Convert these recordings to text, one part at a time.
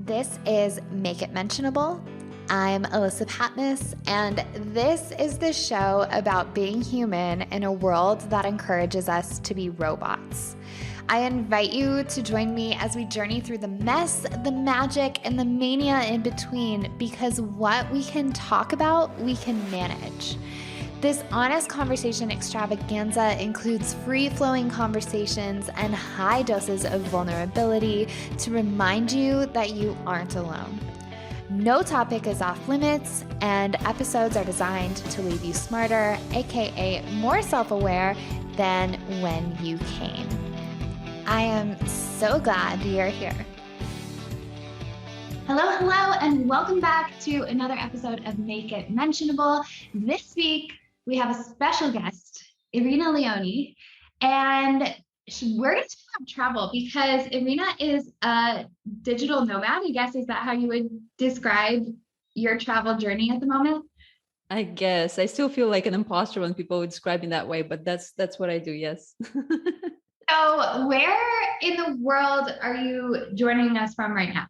This is Make It Mentionable. I'm Alyssa Patness, and this is the show about being human in a world that encourages us to be robots. I invite you to join me as we journey through the mess, the magic, and the mania in between, because what we can talk about, we can manage. This honest conversation extravaganza includes free-flowing conversations and high doses of vulnerability to remind you that you aren't alone. No topic is off limits, and episodes are designed to leave you smarter, aka more self-aware than when you came. I am so glad you're here. Hello, and welcome back to another episode of Make It Mentionable. This week, we have a special guest, Irina Leoni, and we're going to talk about travel because Irina is a digital nomad. I guess, is that how you would describe your travel journey at the moment? I guess I still feel like an imposter when people would describe me that way, but that's what I do. Yes. So where in the world are you joining us from right now?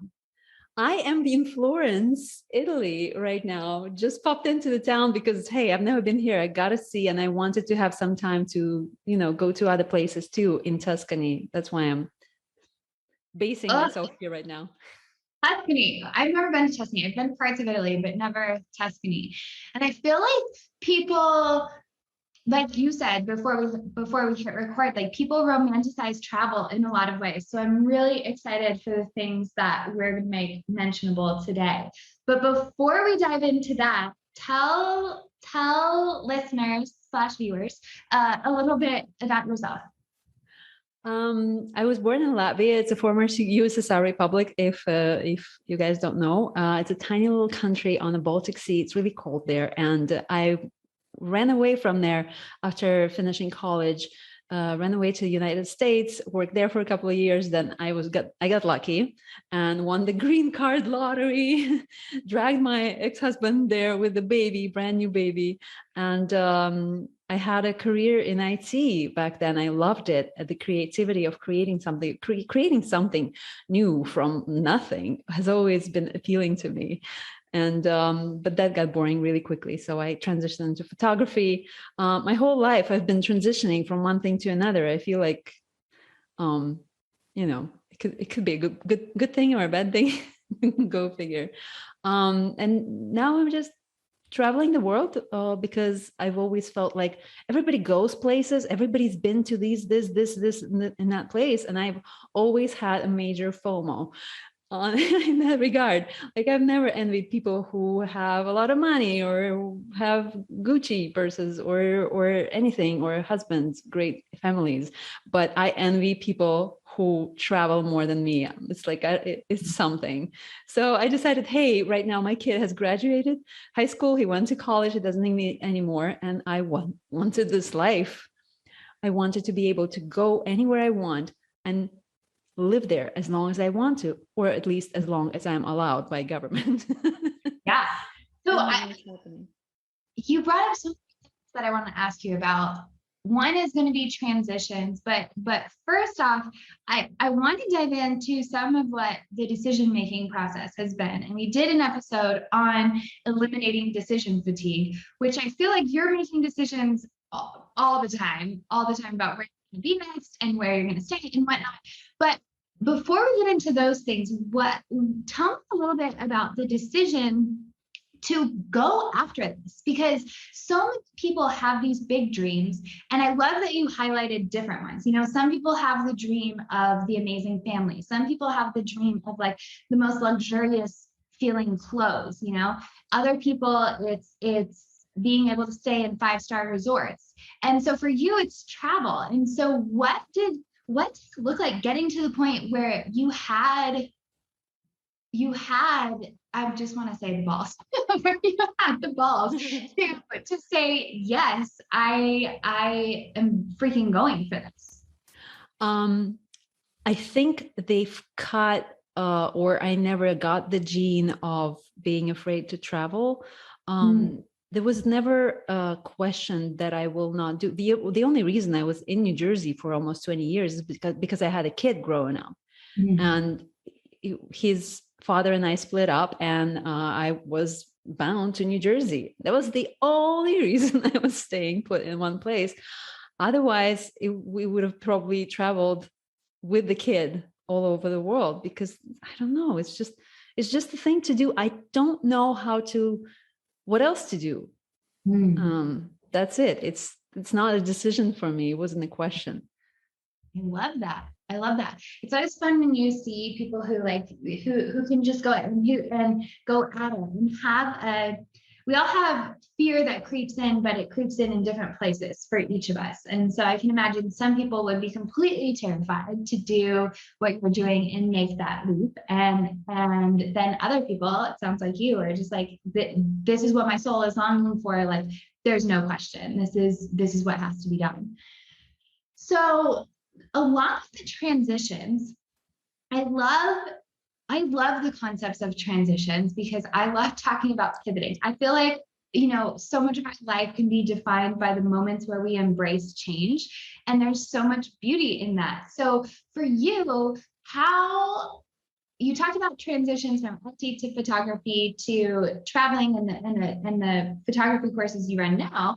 I am in Florence, Italy right now. Just popped into the town because, hey, I've never been here. I got to see, and I wanted to have some time to, go to other places too in Tuscany. That's why I'm basing myself here right now. Tuscany. I've never been to Tuscany. I've been to parts of Italy, but never Tuscany. And I feel like people, like you said before we hit record, like people romanticize travel in a lot of ways. So I'm really excited for the things that we're going to make mentionable today. But before we dive into that, tell listeners / viewers a little bit about yourself. I was born in Latvia. It's a former USSR republic. If you guys don't know, it's a tiny little country on the Baltic Sea. It's really cold there, and I ran away from there after finishing college. Ran away to the United States, worked there for a couple of years. Then I got lucky and won the green card lottery. Dragged my ex-husband there with the baby, brand new baby, and I had a career in IT back then. I loved it. The creativity of creating something new from nothing has always been appealing to me. And but that got boring really quickly. So I transitioned into photography. My whole life I've been transitioning from one thing to another. I feel like, it could be a good thing or a bad thing. Go figure. And now I'm just traveling the world because I've always felt like everybody goes places. Everybody's been to this, in that place. And I've always had a major FOMO in that regard. Like I've never envied people who have a lot of money or have Gucci purses or anything, or husbands, great families. But I envy people who travel more than me. It's like it's something. So I decided, hey, right now my kid has graduated high school. He went to college. He doesn't need me anymore. And I wanted this life. I wanted to be able to go anywhere I want and live there as long as I want to, or at least as long as I'm allowed by government. Yeah. So you brought up some things that I want to ask you about. One is going to be transitions, but first off, I want to dive into some of what the decision-making process has been. And we did an episode on eliminating decision fatigue, which I feel like you're making decisions all the time about where you're going to be next and where you're going to stay and whatnot. But before we get into those things, tell me a little bit about the decision to go after this, because so many people have these big dreams. And I love that you highlighted different ones. Some people have the dream of the amazing family. Some people have the dream of like the most luxurious feeling clothes, Other people, it's being able to stay in 5-star resorts. And so for you, it's travel. And so what did it look like getting to the point where you had, I just want to say the balls, where you had the balls to say, yes, I am freaking going for this? I think they've cut, or I never got the gene of being afraid to travel. There was never a question that I will not do. The only reason I was in New Jersey for almost 20 years is because I had a kid growing up. And his father and I split up, and I was bound to New Jersey. That was the only reason I was staying put in one place. Otherwise, we would have probably traveled with the kid all over the world, because I don't know, it's just the thing to do. I don't know what else to do. That's it. It's not a decision for me. It wasn't a question. I love that. I love that. It's always fun when you see people who who can just go and go at it and we all have fear that creeps in, but it creeps in different places for each of us. And so I can imagine some people would be completely terrified to do what you're doing and make that leap. And then other people, it sounds like you are just like, this is what my soul is longing for. Like, there's no question. This is what has to be done. So a lot of the transitions, I love the concepts of transitions because I love talking about pivoting. I feel like, so much of our life can be defined by the moments where we embrace change. And there's so much beauty in that. So for you, how you talked about transitions from IT to photography to traveling and the photography courses you run now.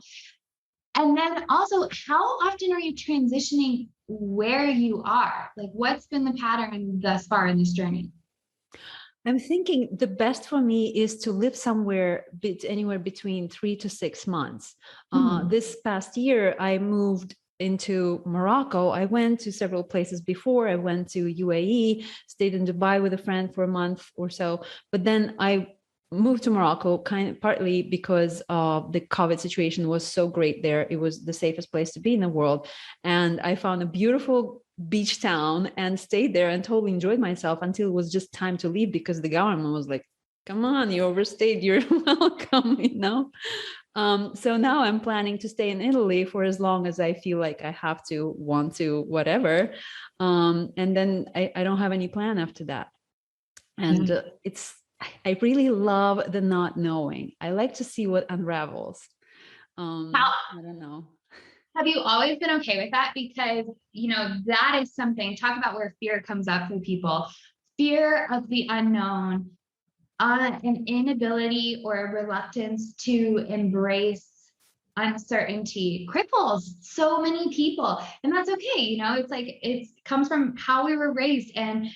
And then also, how often are you transitioning where you are? Like, what's been the pattern thus far in this journey? I'm thinking the best for me is to live somewhere anywhere between 3 to 6 months. This past year, I moved into Morocco. I went to several places before. I went to UAE, stayed in Dubai with a friend for a month or so. But then I moved to Morocco partly because the COVID situation was so great there. It was the safest place to be in the world. And I found a beautiful beach town and stayed there and totally enjoyed myself until it was just time to leave, because the government was like, come on, you overstayed, you're welcome, so now I'm planning to stay in Italy for as long as I feel like I have to, want to, whatever. And then I don't have any plan after that. And I really love the not knowing. I like to see what unravels. I don't know. Have you always been okay with that? Because, that is something, talk about where fear comes up for people. Fear of the unknown, an inability or a reluctance to embrace uncertainty cripples so many people. And that's okay. It's like, it comes from how we were raised and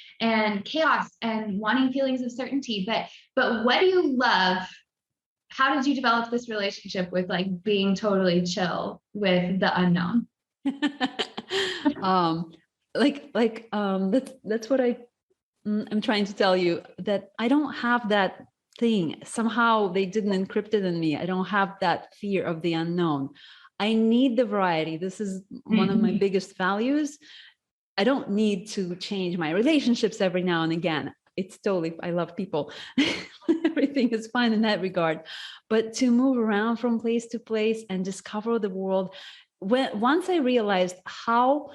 chaos and wanting feelings of certainty. But what do you love? How did you develop this relationship with like being totally chill with the unknown? That's what I'm trying to tell you, that I don't have that thing. Somehow they didn't encrypt it in me. I don't have that fear of the unknown. I need the variety. This is one of my biggest values. I don't need to change my relationships every now and again. It's totally, I love people. Everything is fine in that regard. But to move around from place to place and discover the world, once I realized how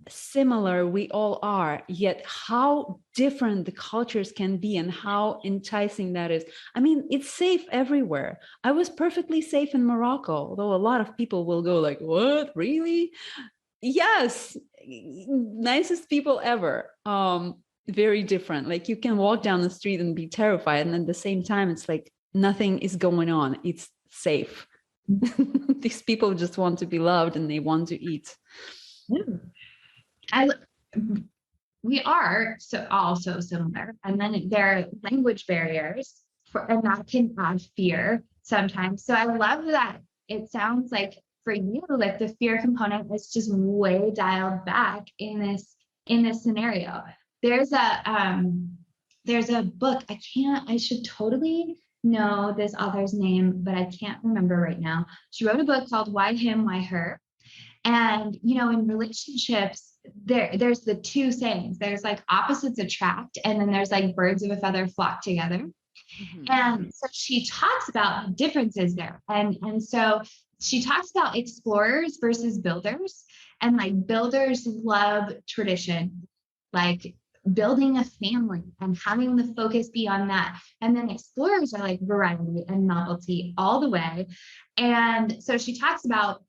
similar we all are, yet how different the cultures can be and how enticing that is. I mean, it's safe everywhere. I was perfectly safe in Morocco, although a lot of people will go like, what, really? Yes, nicest people ever. Very different. Like, you can walk down the street and be terrified, and at the same time it's like nothing is going on. It's safe. These people just want to be loved and they want to eat. We are all so similar. And then there are language barriers and that can add fear sometimes. So I love that it sounds like for you, like the fear component is just way dialed back in this scenario. There's a book, I should totally know this author's name, but I can't remember right now. She wrote a book called Why Him, Why Her? And, in relationships, there's the two sayings. There's like opposites attract, and then there's like birds of a feather flock together. Mm-hmm. And so she talks about the differences there. And so she talks about explorers versus builders, and like builders love tradition, like building a family and having the focus be on that. And then explorers are like variety and novelty all the way. And so she talks about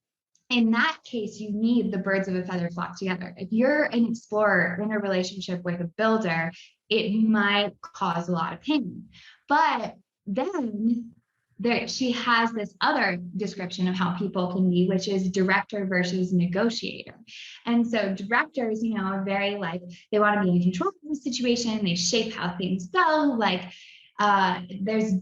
in that case, you need the birds of a feather flock together. If you're an explorer in a relationship with a builder, it might cause a lot of pain. But then she has this other description of how people can be, which is director versus negotiator. And so directors, are very like, they want to be in control of the situation. They shape how things go. Like there's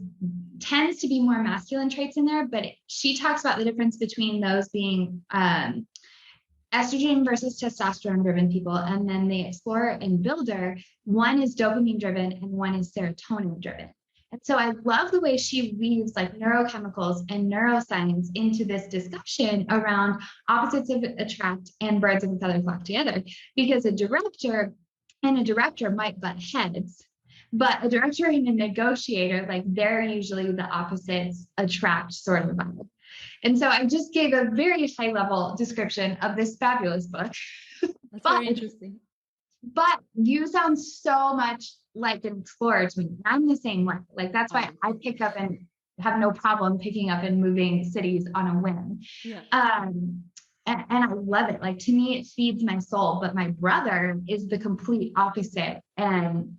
tends to be more masculine traits in there, but she talks about the difference between those being estrogen versus testosterone driven people. And then the explorer and builder, one is dopamine driven and one is serotonin driven. And so I love the way she weaves like neurochemicals and neuroscience into this discussion around opposites attract and birds of a feather flock together, because a director might butt heads. But a director and a negotiator, like they're usually the opposites attract sort of vibe. And so I just gave a very high level description of this fabulous book. That's very interesting. But you sound so much like an explorer to me. I'm the same way. Like that's why I pick up and have no problem picking up and moving cities on a whim. Yeah. And I love it. Like to me, it feeds my soul. But my brother is the complete opposite, and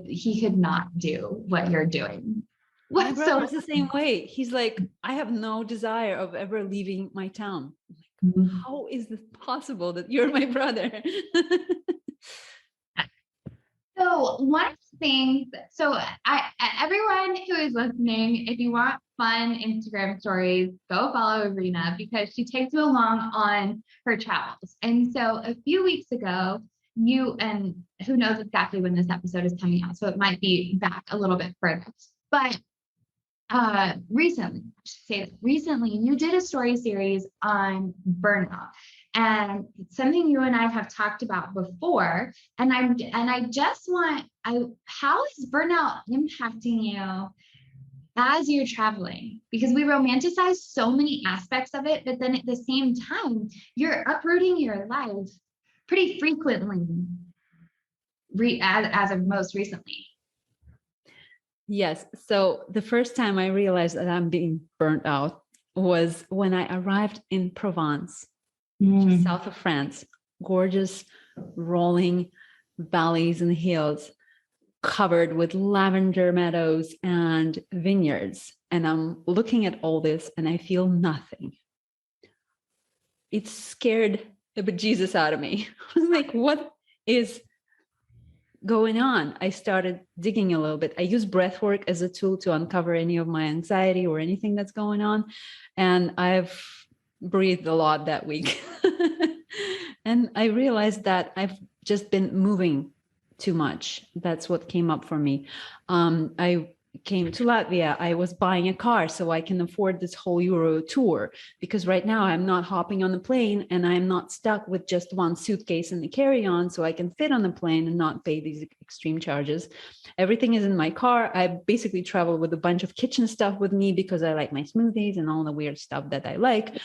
he could not do what you're doing. My brother's the same way. He's like, I have no desire of ever leaving my town. Like, how is this possible that you're my brother? So one of the things, everyone who is listening, if you want fun Instagram stories, go follow Irina, because she takes you along on her travels. And so a few weeks ago, and who knows exactly when this episode is coming out, so it might be back a little bit further. But recently you did a story series on burnout, and it's something you and I have talked about before. And I just want, how is burnout impacting you as you're traveling? Because we romanticize so many aspects of it, but then at the same time, you're uprooting your life pretty frequently, as of most recently. Yes. So the first time I realized that I'm being burnt out was when I arrived in Provence, south of France, gorgeous rolling valleys and hills covered with lavender meadows and vineyards. And I'm looking at all this and I feel nothing. It scared the bejesus out of me. I was like, what is going on? I started digging a little bit. I use breath work as a tool to uncover any of my anxiety or anything that's going on. And I've breathed a lot that week. And I realized that I've just been moving too much. That's what came up for me. I came to Latvia. I was buying a car so I can afford this whole Euro tour, because right now I'm not hopping on the plane and I'm not stuck with just one suitcase and the carry-on, so I can fit on the plane and not pay these extreme charges. Everything is in my car. I basically travel with a bunch of kitchen stuff with me because I like my smoothies and all the weird stuff that I like.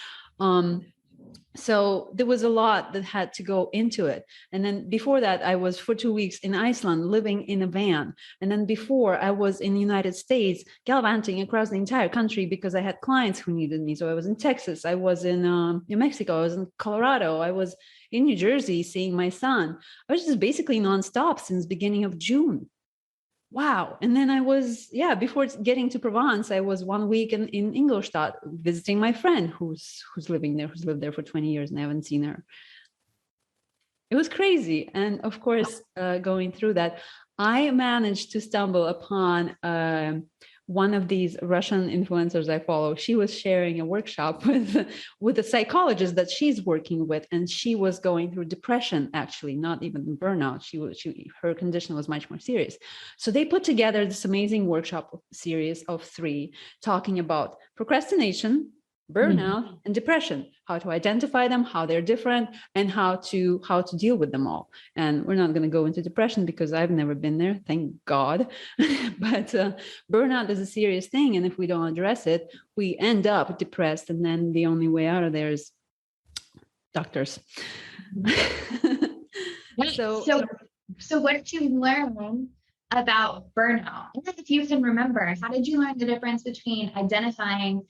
So there was a lot that had to go into it. And then before that, I was for 2 weeks in Iceland living in a van. And then before, I was in the United States gallivanting across the entire country because I had clients who needed me. So I was in Texas, I was in New Mexico, I was in Colorado, I was in New Jersey seeing my son. I was just basically nonstop since beginning of June. Wow. And then I was, before getting to Provence, I was 1 week in Ingolstadt visiting my friend who's living there, who's lived there for 20 years and I haven't seen her. It was crazy. And of course, going through that, I managed to stumble upon one of these Russian influencers I follow. She was sharing a workshop with a psychologist that she's working with, and she was going through depression, actually, not even burnout. Her condition was much more serious. So they put together this amazing workshop series of 3 talking about procrastination, burnout, and depression, how to identify them, how they're different, and how to deal with them all. And we're not going to go into depression because I've never been there, thank God. But burnout is a serious thing, and if we don't address it, we end up depressed, and then the only way out of there is doctors. So what did you learn about burnout? If you can remember, how did you learn the difference between identifying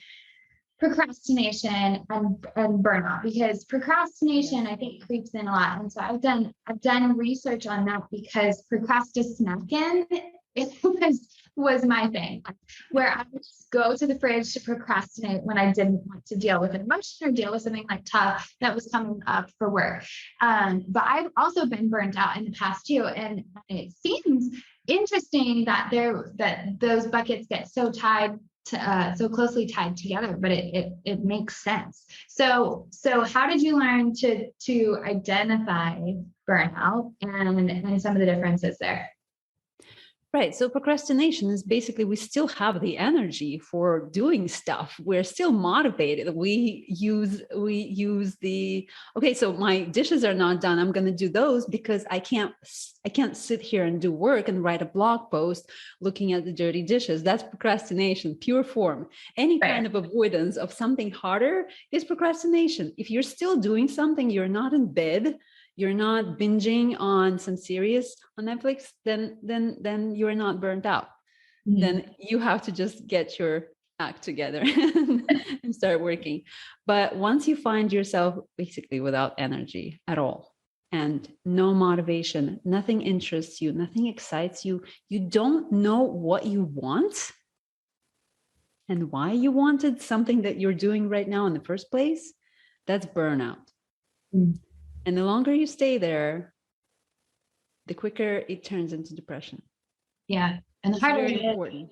procrastination and burnout, because procrastination, I think, creeps in a lot. And so I've done research on that, because procrastination, it was my thing, where I would just go to the fridge to procrastinate when I didn't want to deal with an emotion or deal with something like tough that was coming up for work. But I've also been burnt out in the past too. And it seems interesting that those buckets get so tied to, so closely tied together, but it makes sense. So how did you learn to identify burnout and some of the differences there? Right. So procrastination is basically, we still have the energy for doing stuff. We're still motivated. We use the, okay, so my dishes are not done. I'm going to do those because I can't sit here and do work and write a blog post looking at the dirty dishes. That's procrastination, pure form. Any kind of avoidance of something harder is procrastination. If you're still doing something, you're not in bed, you're not binging on some series on Netflix, then you're not burnt out. Mm-hmm. Then you have to just get your act together and start working. But once you find yourself basically without energy at all and no motivation, nothing interests you, nothing excites you, you don't know what you want and why you wanted something that you're doing right now in the first place, that's burnout. Mm-hmm. And the longer you stay there, the quicker it turns into depression. Yeah. And the harder it is.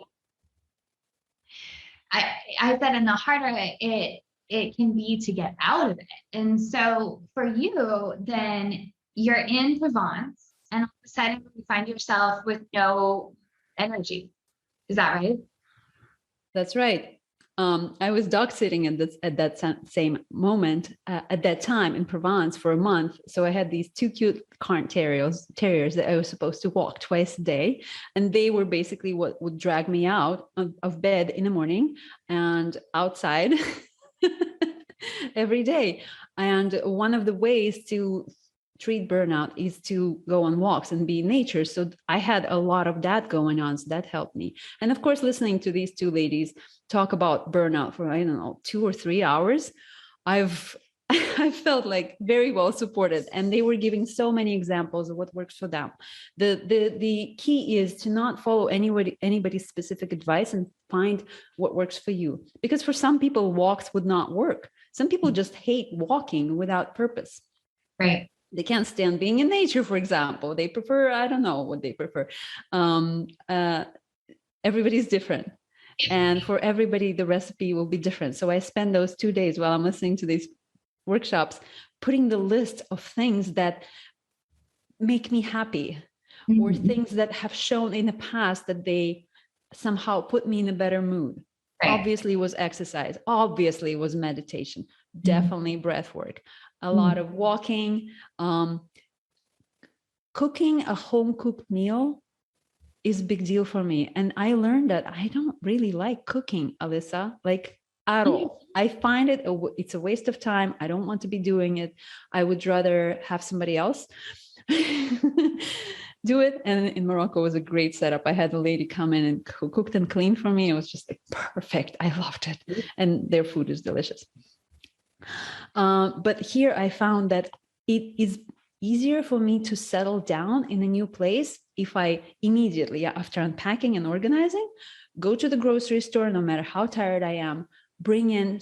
I said, and the harder it can be to get out of it. And so for you, then you're in Provence and all of a sudden you find yourself with no energy. Is that right? That's right. I was dog sitting at that same moment at that time in Provence for a month. So I had these two cute Cairn terriers that I was supposed to walk twice a day. And they were basically what would drag me out of bed in the morning and outside every day. And one of the ways to treat burnout is to go on walks and be in nature. So I had a lot of that going on. So that helped me. And of course, listening to these two ladies talk about burnout for, I don't know, 2 or 3 hours, I felt like very well supported. And they were giving so many examples of what works for them. The key is to not follow anybody's specific advice and find what works for you. Because for some people, walks would not work. Some people just hate walking without purpose. Right. They can't stand being in nature, for example. They prefer, I don't know what they prefer. Everybody's different. And for everybody, the recipe will be different. So I spend those 2 days while I'm listening to these workshops, putting the list of things that make me happy, mm-hmm. or things that have shown in the past that they somehow put me in a better mood. Right. Obviously, it was exercise. Obviously, it was meditation. Mm-hmm. Definitely breath work. A lot of walking, cooking a home cooked meal is a big deal for me. And I learned that I don't really like cooking, Alyssa, like at all. I find it's a waste of time. I don't want to be doing it. I would rather have somebody else do it. And in Morocco, it was a great setup. I had a lady come in and cooked and cleaned for me. It was just like perfect. I loved it. And their food is delicious. But here I found that it is easier for me to settle down in a new place if I immediately, after unpacking and organizing, go to the grocery store, no matter how tired I am, bring in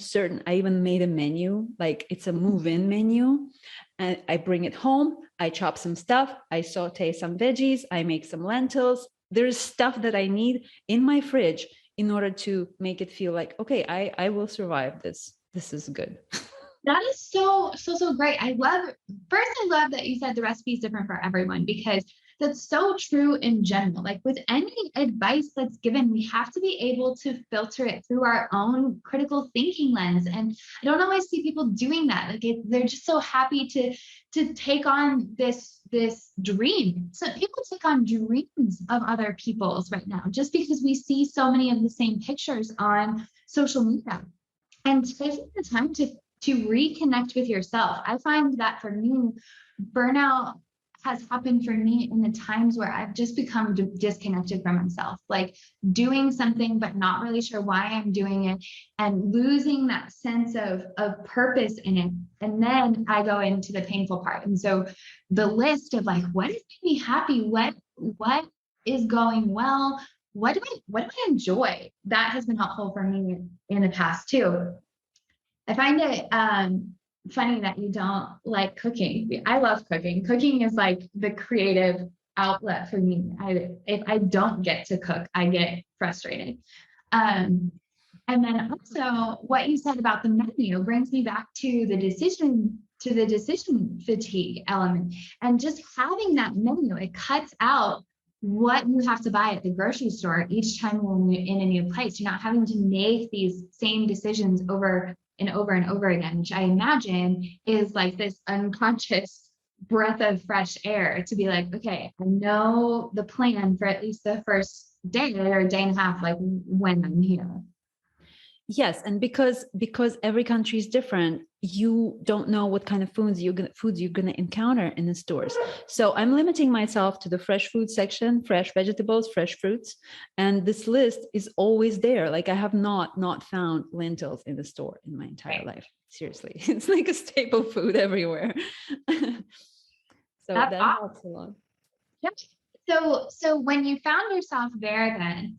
I even made a menu, like it's a move-in menu, and I bring it home, I chop some stuff, I saute some veggies, I make some lentils. There's stuff that I need in my fridge in order to make it feel like, okay, I will survive this. This is good. That is so great. I love that you said the recipe is different for everyone, because that's so true in general. Like with any advice that's given, we have to be able to filter it through our own critical thinking lens. And I don't always see people doing that. Like they're just so happy to take on this dream. So people take on dreams of other people's right now, just because we see so many of the same pictures on social media. And taking the time to reconnect with yourself. I find that for me, burnout has happened for me in the times where I've just become disconnected from myself, like doing something, but not really sure why I'm doing it and losing that sense of purpose in it. And then I go into the painful part. And so the list of like, what is making me happy? What is going well? What do I enjoy? That has been helpful for me in the past too. I find it funny that you don't like cooking. I love cooking. Cooking is like the creative outlet for me. If I don't get to cook, I get frustrated. And then also what you said about the menu brings me back to the decision fatigue element. And just having that menu, it cuts out what you have to buy at the grocery store each time when you're in a new place. You're not having to make these same decisions over and over and over again, which I imagine is like this unconscious breath of fresh air to be like, okay, I know the plan for at least the first day or a day and a half, like when I'm here. Yes, and because every country is different, you don't know what kind of foods you're gonna encounter in the stores. So I'm limiting myself to the fresh food section, fresh vegetables, fresh fruits, and this list is always there. Like I have not found lentils in the store in my entire life. Seriously, it's like a staple food everywhere. So that helps a lot. Yep. So when you found yourself there, then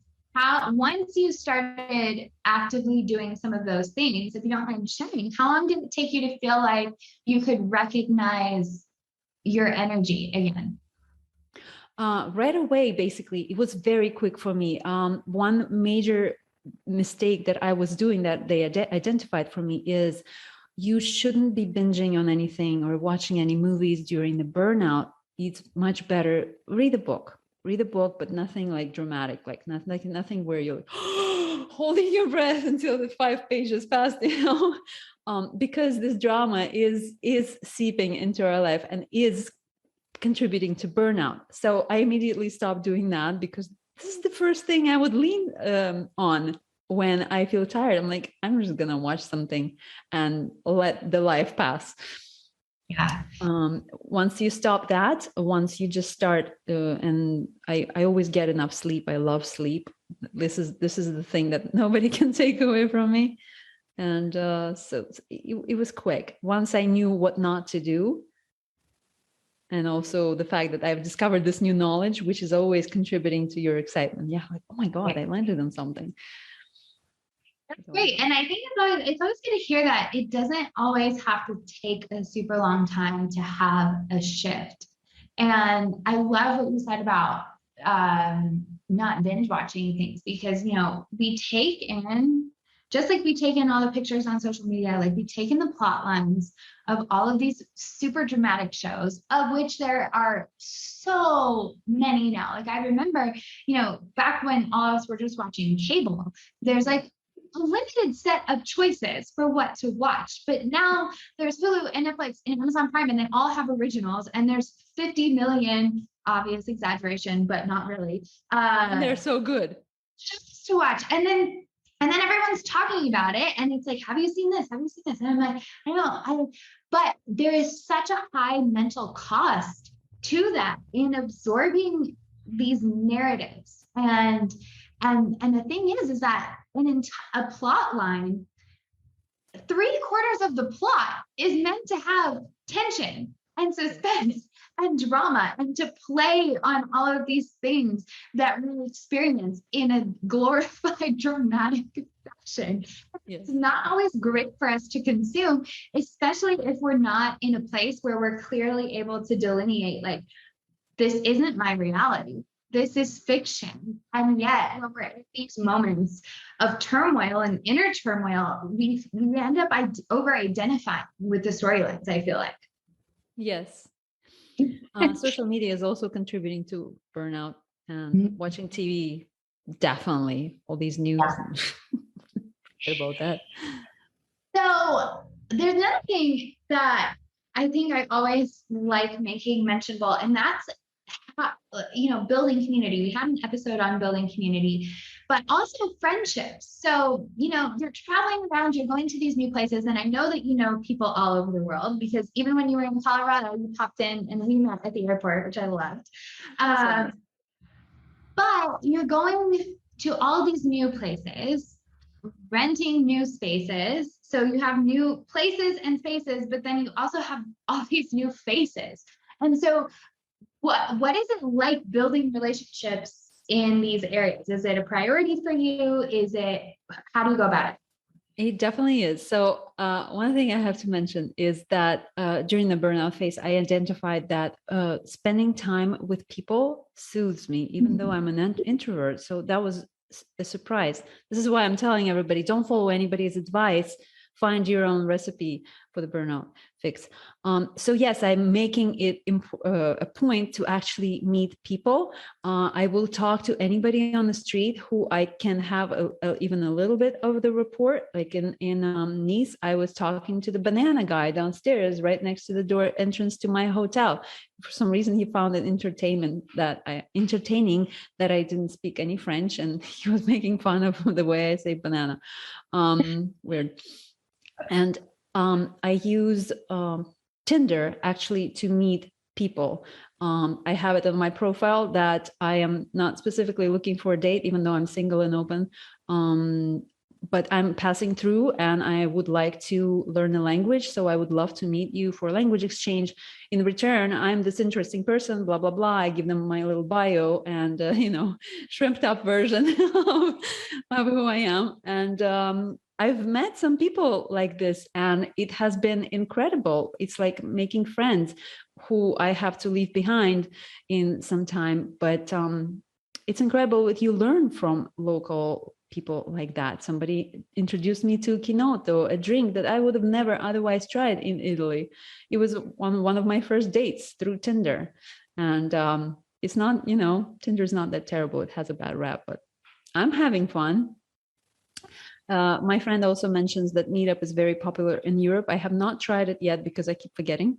once you started actively doing some of those things, if you don't mind sharing, how long did it take you to feel like you could recognize your energy again? Right away, basically, it was very quick for me. One major mistake that I was doing that they identified for me is you shouldn't be binging on anything or watching any movies during the burnout. It's much better, read a book, but nothing like dramatic, like nothing where you're holding your breath until the 5 pages passed, because this drama is seeping into our life and is contributing to burnout. So I immediately stopped doing that because this is the first thing I would lean on when I feel tired. I'm like, I'm just gonna watch something and let the life pass. Yeah. Once you stop that, once you just start, and I always get enough sleep. I love sleep. This is the thing that nobody can take away from me. And so it was quick. Once I knew what not to do, and also the fact that I've discovered this new knowledge, which is always contributing to your excitement. Yeah, like, oh my God, I landed on something. That's great. And I think it's always good to hear that it doesn't always have to take a super long time to have a shift. And I love what you said about not binge watching things, because, we take in, just like we take in all the pictures on social media, like we take in the plot lines of all of these super dramatic shows, of which there are so many now. Like I remember, back when all of us were just watching cable, there's like a limited set of choices for what to watch. But now there's Hulu and Netflix and Amazon Prime, and they all have originals, and there's 50 million, obvious exaggeration, but not really. And they're so good. Just to watch. And then everyone's talking about it, and it's like, have you seen this? Have you seen this? And I'm like, I know, but there is such a high mental cost to that in absorbing these narratives. And the thing is that a plot line, 3/4 of the plot is meant to have tension and suspense and drama, and to play on all of these things that we experience in a glorified, dramatic fashion. Yes. It's not always great for us to consume, especially if we're not in a place where we're clearly able to delineate, like, this isn't my reality. This is fiction. And yet, when we're in these moments of turmoil and inner turmoil, we end up over-identifying with the storylines, I feel like. Yes. Social media is also contributing to burnout, and watching TV, definitely. All these news. About that. So there's another thing that I think I always like making mentionable, and that's building community. We had an episode on building community, but also friendships. So, you're traveling around, you're going to these new places. And I know that you know people all over the world, because even when you were in Colorado, you popped in and we met at the airport, which I loved. But you're going to all these new places, renting new spaces. So you have new places and spaces, but then you also have all these new faces. And so what is it like building relationships in these areas? Is it a priority for you? How do you go about it? It definitely is. So one thing I have to mention is that during the burnout phase, I identified that spending time with people soothes me, even though I'm an introvert. So that was a surprise. This is why I'm telling everybody, don't follow anybody's advice. Find your own recipe for the burnout fix. So yes, I'm making it a point to actually meet people. I will talk to anybody on the street who I can have even a little bit of the rapport. Like in Nice, I was talking to the banana guy downstairs, right next to the door entrance to my hotel. For some reason, he found it entertaining that I didn't speak any French, and he was making fun of the way I say banana. Weird. And I use Tinder actually to meet people. I have it on my profile that I am not specifically looking for a date, even though I'm single and open. But I'm passing through and I would like to learn a language. So I would love to meet you for language exchange. In return, I'm this interesting person, blah, blah, blah. I give them my little bio and, shrimped up version of who I am. And I've met some people like this, and it has been incredible. It's like making friends who I have to leave behind in some time. But it's incredible what you learn from local people like that. Somebody introduced me to Kinoto, a drink that I would have never otherwise tried in Italy. It was one of my first dates through Tinder. And it's not, Tinder's not that terrible. It has a bad rap, but I'm having fun. My friend also mentions that Meetup is very popular in Europe. I have not tried it yet because I keep forgetting.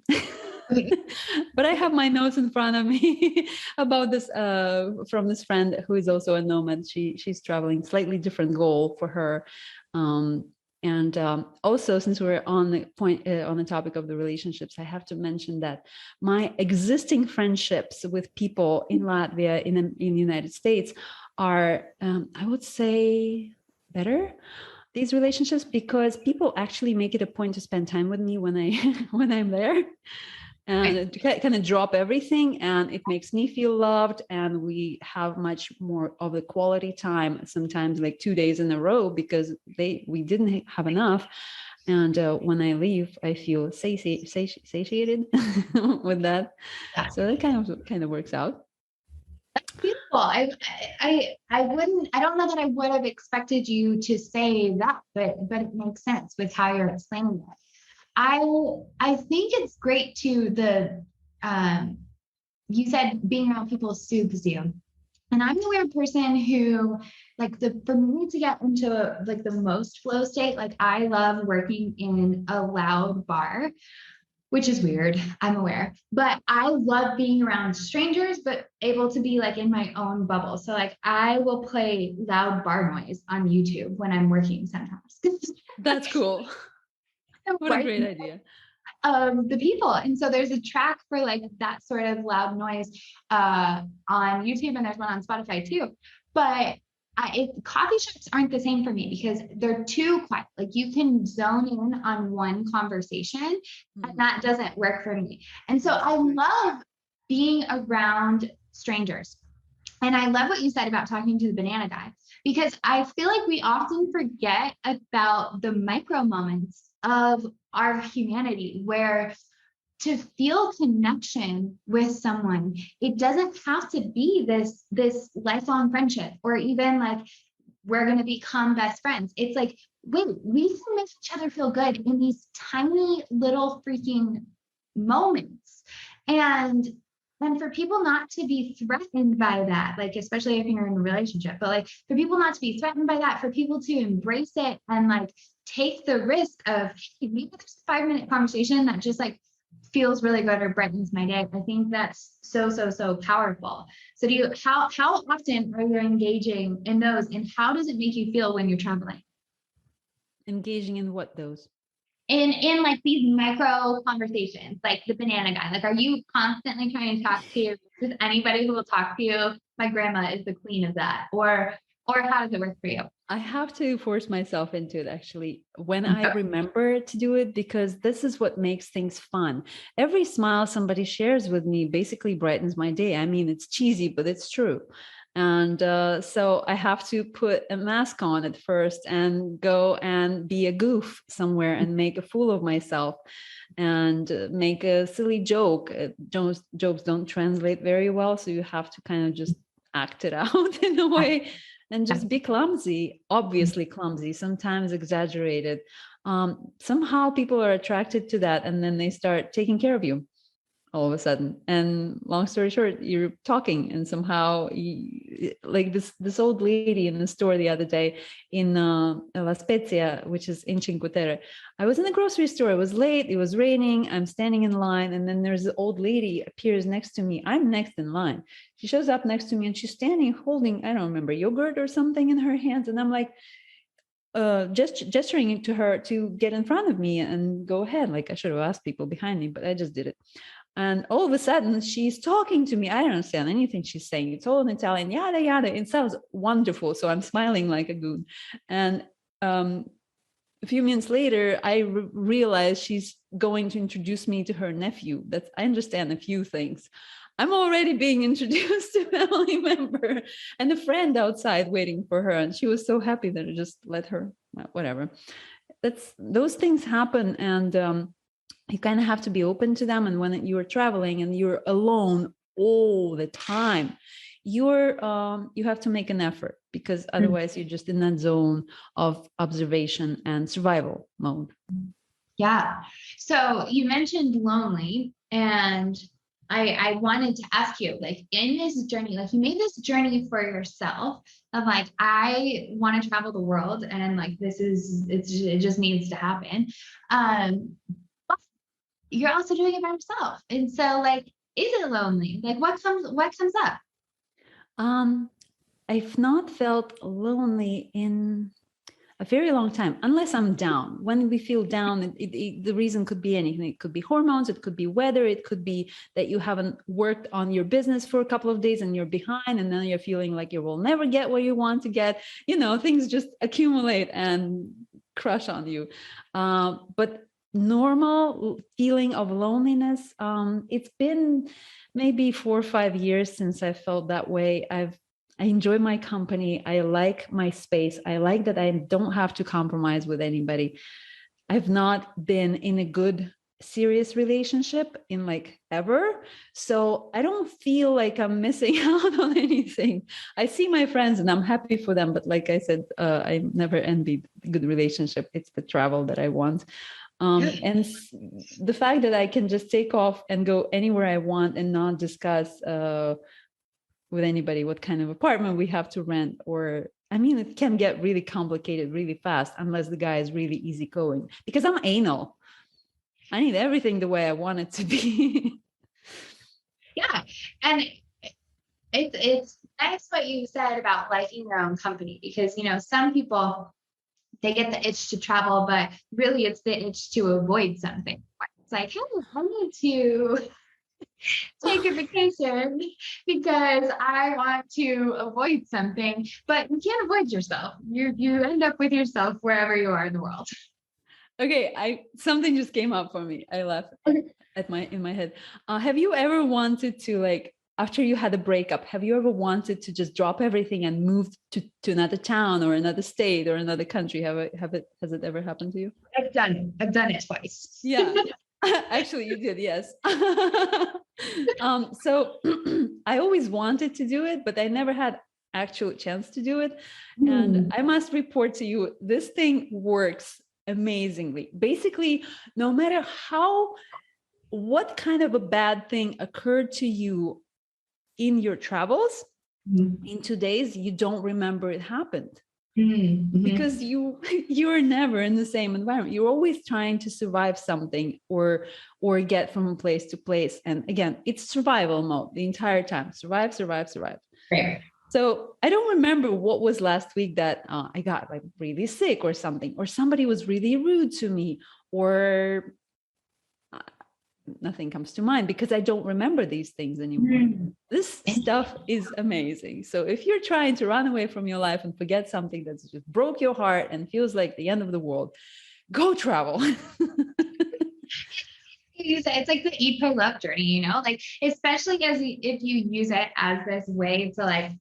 But I have my notes in front of me about this from this friend who is also a nomad. She's traveling, slightly different goal for her. And also, since we're on the topic of the relationships, I have to mention that my existing friendships with people in Latvia, in the United States, are, I would say, better, these relationships, because people actually make it a point to spend time with me when I'm there, and kind of drop everything, and it makes me feel loved, and we have much more of the quality time, sometimes like 2 days in a row, because we didn't have enough. And when I leave, I feel satiated with that. So that kind of works out. Beautiful. I don't know that I would have expected you to say that, but it makes sense with how you're explaining it. I think it's great too. You said being around people soothes you. And I'm the weird person who, for me to get into like the most flow state, like I love working in a loud bar, which is weird, I'm aware, but I love being around strangers, but able to be like in my own bubble. So like I will play loud bar noise on YouTube when I'm working sometimes. That's cool. What a great idea. The people. And so there's a track for like that sort of loud noise on YouTube, and there's one on Spotify too. But coffee shops aren't the same for me because they're too quiet. Like you can zone in on one conversation, and that doesn't work for me. And so I love being around strangers. And I love what you said about talking to the banana guy, because I feel like we often forget about the micro moments of our humanity, where to feel connection with someone, it doesn't have to be this lifelong friendship, or even like we're going to become best friends. It's like, wait, we can make each other feel good in these tiny little freaking moments. And for people not to be threatened by that, like, especially if you're in a relationship, but like for people not to be threatened by that, for people to embrace it and like take the risk of, hey, maybe there's a 5-minute conversation that just like feels really good or brightens my day. I think that's so powerful. So how often are you engaging in those, and how does it make you feel when you're traveling? Engaging in what those? In like these micro conversations, like the banana guy, like, are you constantly trying to talk to just anybody who will talk to you? My grandma is the queen of that. Or how does it work for you? I have to force myself into it actually when I remember to do it, because this is what makes things fun. Every smile somebody shares with me basically brightens my day. I mean, it's cheesy, but it's true. And so I have to put a mask on at first and go and be a goof somewhere and make a fool of myself and make a silly joke. Jokes don't translate very well, so you have to kind of just act it out in a way and just be clumsy, obviously clumsy, sometimes exaggerated. Somehow people are attracted to that, and then they start taking care of you all of a sudden. And long story short, you're talking, and somehow like this old lady in the store the other day in La Spezia, which is in Cinque Terre. I was in the grocery store. It was late. It was raining. I'm standing in line, and then there's an old lady appears next to me. I'm next in line. She shows up next to me, and she's standing holding, I don't remember, yogurt or something in her hands, and I'm like, gesturing to her to get in front of me and go ahead. Like I should have asked people behind me, but I just did it. And all of a sudden, she's talking to me. I don't understand anything she's saying. It's all in Italian, yada, yada. It sounds wonderful. So I'm smiling like a goon. And a few minutes later, I realized she's going to introduce me to her nephew. I understand a few things. I'm already being introduced to a family member and a friend outside waiting for her. And she was so happy that I just let her, whatever. Those things happen. And you kind of have to be open to them. And when you're traveling and you're alone all the time, you have to make an effort, because otherwise you're just in that zone of observation and survival mode. Yeah. So you mentioned lonely, and I wanted to ask you, like, in this journey, like, you made this journey for yourself of like, I want to travel the world, and like, it just needs to happen. You're also doing it by yourself. And so like, is it lonely? Like what comes up? I've not felt lonely in a very long time, unless I'm down. When we feel down, the reason could be anything. It could be hormones, it could be weather, it could be that you haven't worked on your business for a couple of days and you're behind, and then you're feeling like you will never get what you want to get. Things just accumulate and crush on you. But normal feeling of loneliness, it's been maybe 4 or 5 years since I felt that way. I enjoy my company. I like my space. I like that I don't have to compromise with anybody. I've not been in a good, serious relationship in like ever. So I don't feel like I'm missing out on anything. I see my friends and I'm happy for them. But like I said, I never envied a good relationship. It's the travel that I want. And the fact that I can just take off and go anywhere I want and not discuss with anybody what kind of apartment we have to rent, or it can get really complicated really fast unless the guy is really easygoing, because I'm anal. I need everything the way I want it to be. Yeah. And it's nice what you said about liking your own company, because some people, they get the itch to travel, but really it's the itch to avoid something. It's like, hey, I need to take a vacation because I want to avoid something, but you can't avoid yourself. You end up with yourself wherever you are in the world. Okay, something just came up for me. I laughed in my head. Have you ever wanted to, like, after you had a breakup, have you ever wanted to just drop everything and move to another town or another state or another country? Has it ever happened to you? I've done it twice. Yeah. Actually, you did, yes. So I always wanted to do it, but I never had actual chance to do it. And I must report to you, this thing works amazingly. Basically, no matter what kind of a bad thing occurred to you in your travels, in 2 days, you don't remember it happened. because you're never in the same environment. You're always trying to survive something or get from place to place. And again, it's survival mode the entire time. Survive. Right. So I don't remember what was last week that I got like really sick or something, or somebody was really rude to me, or nothing comes to mind because I don't remember these things anymore. This stuff is amazing. So if you're trying to run away from your life and forget something that's just broke your heart and feels like the end of the world, go travel. It's like the eat, pray, love journey, you know, like, especially if you use it as this way to like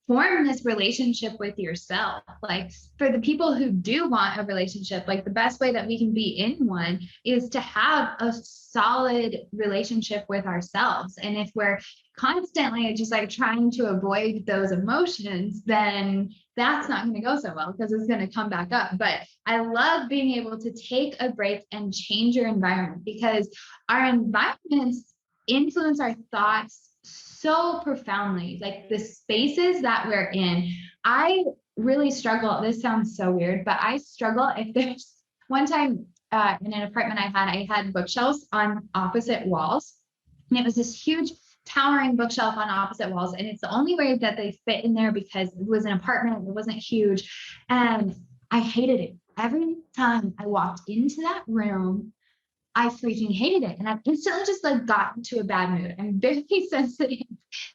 form this relationship with yourself. Like, for the people who do want a relationship, like the best way that we can be in one is to have a solid relationship with ourselves. And if we're constantly just like trying to avoid those emotions, then that's not going to go so well because it's going to come back up. But I love being able to take a break and change your environment, because our environments influence our thoughts so profoundly. Like the spaces that we're in, I really struggle. This sounds so weird, but I struggle if there's one time in an apartment I had bookshelves on opposite walls, and it was this huge towering bookshelf on opposite walls. And it's the only way that they fit in there because it was an apartment. It wasn't huge. And I hated it. Every time I walked into that room, I freaking hated it. And I instantly just like got into a bad mood. I'm very sensitive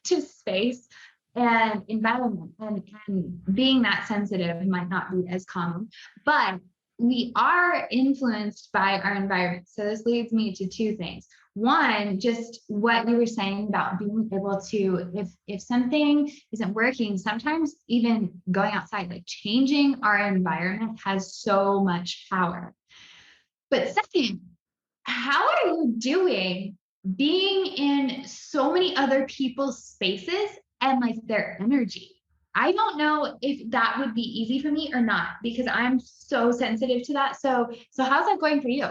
to space and environment. And being that sensitive might not be as common, but we are influenced by our environment. So this leads me to two things. One, just what you were saying about being able to, if something isn't working, sometimes even going outside, like changing our environment has so much power. But second, how are you doing being in so many other people's spaces and like their energy? I don't know if that would be easy for me or not, because I'm so sensitive to that. So how's that going for you?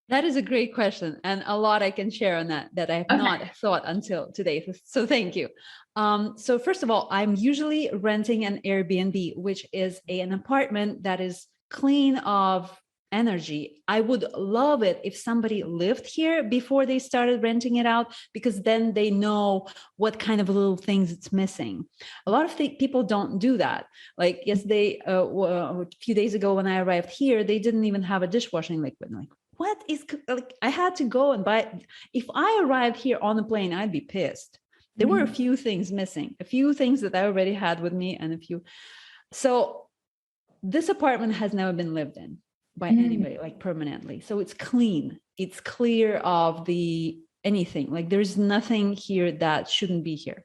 That is a great question, and a lot I can share on that I have not thought until today. So thank you. So first of all, I'm usually renting an Airbnb, which is an apartment that is clean of energy. I would love it if somebody lived here before they started renting it out, because then they know what kind of little things it's missing. A lot of people don't do that. Like yesterday, a few days ago when I arrived here, they didn't even have a dishwashing liquid. Like, what is, like, I had to go and buy. If I arrived here on the plane, I'd be pissed. There were a few things missing, a few things that I already had with me, and a few. So this apartment has never been lived in by anybody, like permanently. So it's clean. It's clear of the anything. Like there's nothing here that shouldn't be here.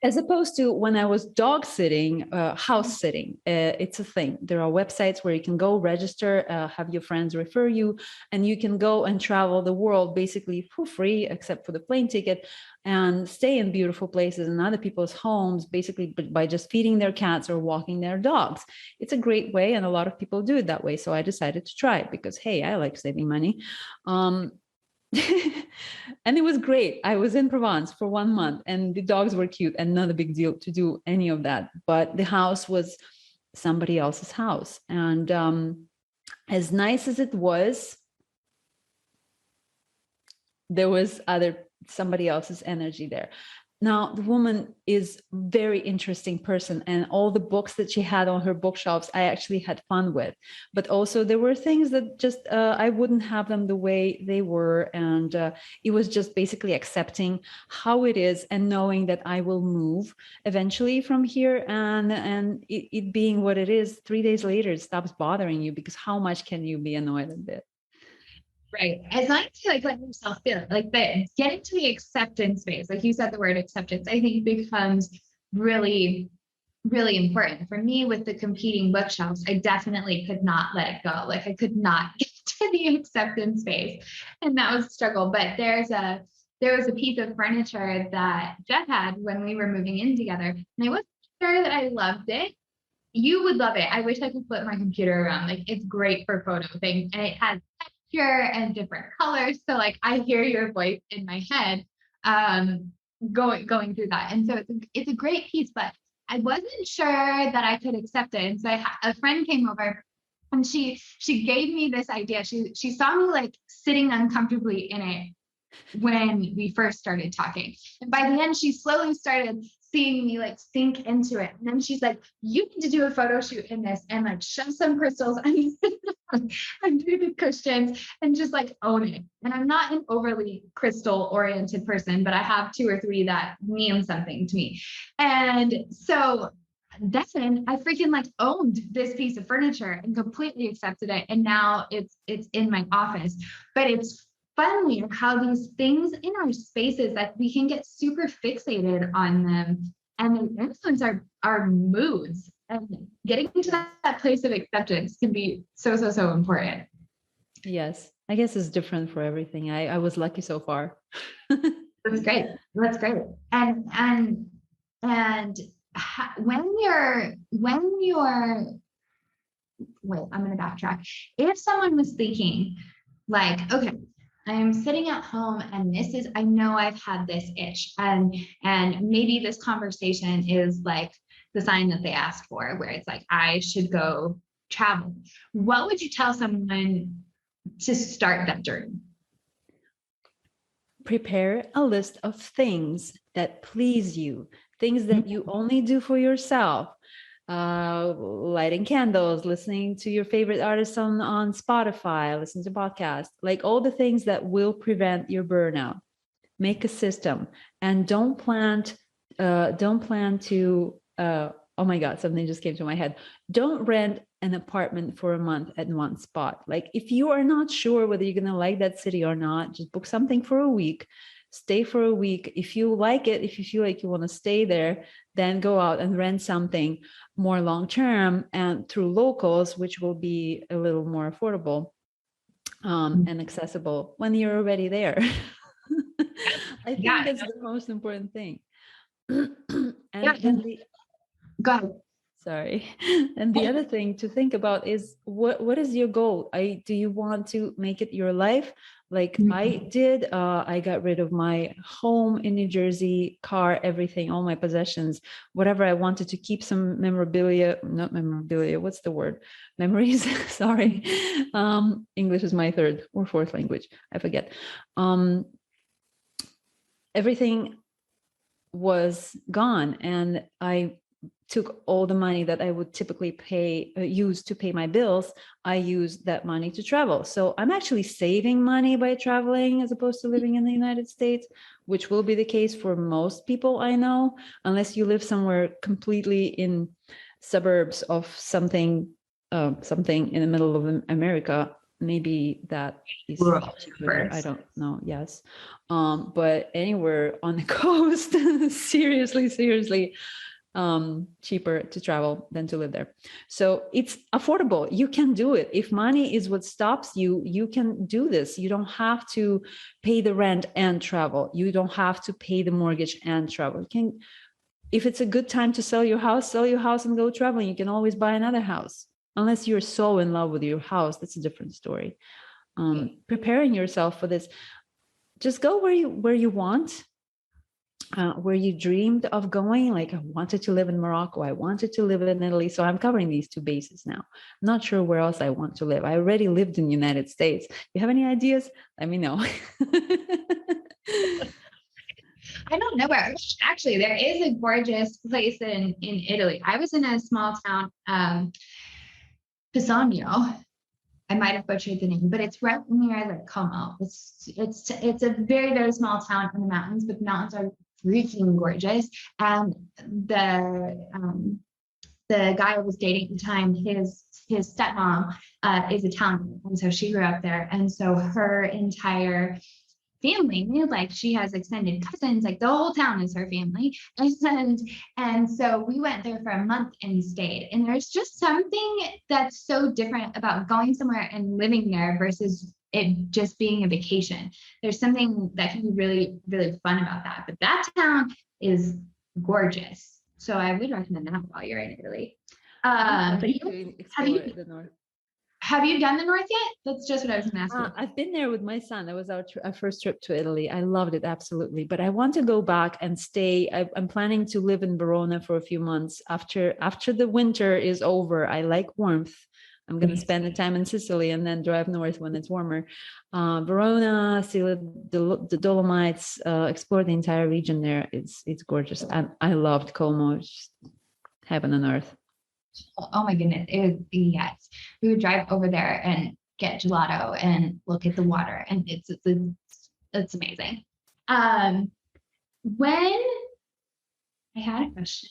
As opposed to when I was dog sitting, house sitting, it's a thing. There are websites where you can go register, have your friends refer you, and you can go and travel the world basically for free, except for the plane ticket, and stay in beautiful places in other people's homes, basically by just feeding their cats or walking their dogs. It's a great way, and a lot of people do it that way. So I decided to try it because, hey, I like saving money. And it was great. I was in Provence for 1 month and the dogs were cute and not a big deal to do any of that. But the house was somebody else's house. And as nice as it was, there was somebody else's energy there. Now, the woman is a very interesting person, and all the books that she had on her bookshelves, I actually had fun with. But also there were things that just, I wouldn't have them the way they were. And it was just basically accepting how it is and knowing that I will move eventually from here. And it being what it is, 3 days later, it stops bothering you, because how much can you be annoyed at it? Right. As long as you like let yourself feel it, like the getting to the acceptance phase, like you said, the word acceptance, I think becomes really, really important. For me, with the competing bookshelves, I definitely could not let it go. Like I could not get to the acceptance phase. And that was a struggle. But there was a piece of furniture that Jeff had when we were moving in together. And I wasn't sure that I loved it. You would love it. I wish I could flip my computer around. Like it's great for photo things. And it has and different colors. So like I hear your voice in my head going through that. And so it's a great piece, but I wasn't sure that I could accept it. And so a friend came over and she gave me this idea. She saw me like sitting uncomfortably in it when we first started talking. And by the end, she slowly started seeing me like sink into it. And then she's like, you need to do a photo shoot in this and like shove some crystals and do the cushions and just like own it. And I'm not an overly crystal oriented person, but I have 2 or 3 that mean something to me. And so then I freaking like owned this piece of furniture and completely accepted it. And now it's in my office. But it's funny how these things in our spaces that we can get super fixated on them and they influence our moods, and getting to that place of acceptance can be so important. Yes, I guess it's different for everything. I was lucky so far. That's great. And when you're wait, I'm going to backtrack. If someone was thinking like, okay, I'm sitting at home and I know I've had this itch, and maybe this conversation is like the sign that they asked for, where it's like, I should go travel. What would you tell someone to start that journey? Prepare a list of things that please you, things that you only do for yourself. Lighting candles, listening to your favorite artists on Spotify, listening to podcasts, like all the things that will prevent your burnout. Make a system, and don't plan to oh my God, something just came to my head. Don't rent an apartment for a month at one spot. Like if you are not sure whether you're going to like that city or not, just book something for a week, stay for a week. If you like it, if you feel like you want to stay there, then go out and rent something more long-term and through locals, which will be a little more affordable and accessible when you're already there. I think that's the most important thing. Go ahead. Sorry. And the other thing to think about is what is your goal? Do you want to make it your life? Like I did, I got rid of my home in New Jersey, car, everything, all my possessions, whatever I wanted to keep, some not memorabilia. What's the word? Memories. Sorry. English is my 3rd or 4th language. I forget. Everything was gone, and I took all the money that I would typically use to pay my bills. I used that money to travel. So I'm actually saving money by traveling as opposed to living in the United States, which will be the case for most people I know, unless you live somewhere completely in suburbs of something in the middle of America. Maybe that is cheaper. I don't know. Yes. But anywhere on the coast, seriously, cheaper to travel than to live there. So it's affordable. You can do it. If money is what stops you, you can do this. You don't have to pay the rent and travel. You don't have to pay the mortgage and travel. You can, if it's a good time to sell your house and go traveling. You can always buy another house. Unless you're so in love with your house, that's a different story. Preparing yourself for this, just go where you want, where you dreamed of going. Like I wanted to live in Morocco, I wanted to live in Italy. So I'm covering these 2 bases now. I'm not sure where else I want to live. I already lived in the United States. You have any ideas? Let me know. I don't know where. Actually, there is a gorgeous place in Italy. I was in a small town, Pisagno. I might have butchered the name, but it's right near like Como. It's a very, very small town in the mountains, but the mountains are freaking gorgeous. And the guy I was dating at the time, his stepmom is Italian, and so she grew up there, and so her entire family, like she has extended cousins, like the whole town is her family. And so we went there for a month and stayed. And there's just something that's so different about going somewhere and living there versus it just being a vacation. There's something that can be really, really fun about that. But that town is gorgeous. So I would recommend that while you're in Italy. Have you done the North yet? That's just what I was going to ask you. I've been there with my son. That was our first trip to Italy. I loved it, absolutely. But I want to go back and stay. I'm planning to live in Verona for a few months after the winter is over. I like warmth. I'm going to spend the time in Sicily and then drive north when it's warmer. Verona, see the Dolomites, explore the entire region there. It's gorgeous. And I loved Como. It's just heaven on earth. Oh my goodness. Yes. We would drive over there and get gelato and look at the water. And it's amazing. When I had a question,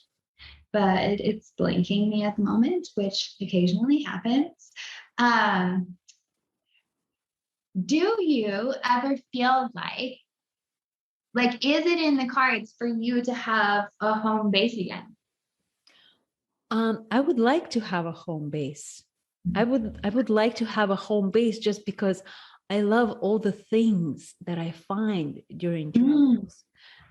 but it's blanking me at the moment, which occasionally happens. Do you ever feel like, is it in the cards for you to have a home base again? I would like to have a home base. I would like to have a home base just because I love all the things that I find during travels.